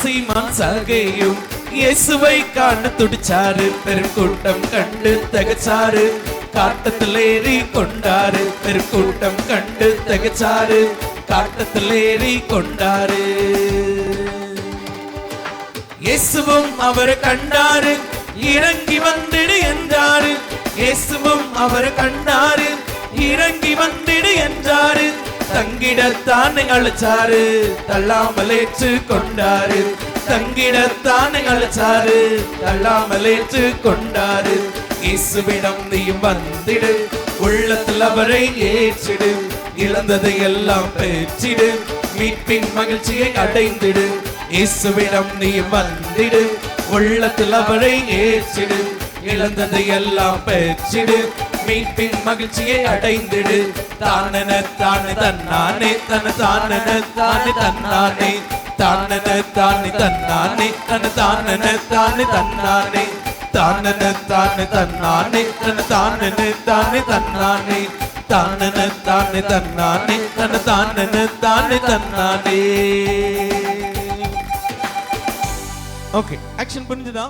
சீமான் சகேயும் இயேசுவை காண துடிச்சாரு. பெருங்கூட்டம் கண்டு தகச்சாரு, காட்டத்தில் ஏறி கொண்டாரு. பெருங்கூட்டம் கண்டு தகச்சாரு, காட்டத்தில் ஏறி கொண்டாரு. இயேசுவும் அவரை கண்டாரு, இறங்கி வந்திடு என்றாரு. இயேசுவும் அவரை கண்டாரு, இறங்கி வந்திடு என்றாரு. தங்கிடத்தானே அழைச்சாரு, தள்ளாமல் ஏற்று கொண்டாரு. தங்கிடத்தானே அழைச்சாரு, தள்ளாமல் ஏற்று கொண்டாரு. இயேசுவிடம் நீயும் வந்திடு, உள்ளத்தில் அவரை ஏற்றிடு. இழந்ததை எல்லாம் பெற்றிடு, மீட்பின் மகிழ்ச்சியை அடைந்திடு. இயேசுவிடம் நீயும் வந்திடு, உள்ளத்தில் அவரை ஏற்றிடு. இழந்ததை எல்லாம் பெற்றிடு, மீட்பின் மகிழ்ச்சியை அடைந்திடு. தானன தானே தன்னானே தன தானன தானே தன்னானே, தானன தானே தன்னானே தன தானன தானே தன்னானே, தானன தானே தன்னானே தன தானன தானே தன்னானே, தானன தானே தன்னானே தன தானன தானே தன்னானே. ஓகே, ஆக்ஷன் புரிஞ்சுதா?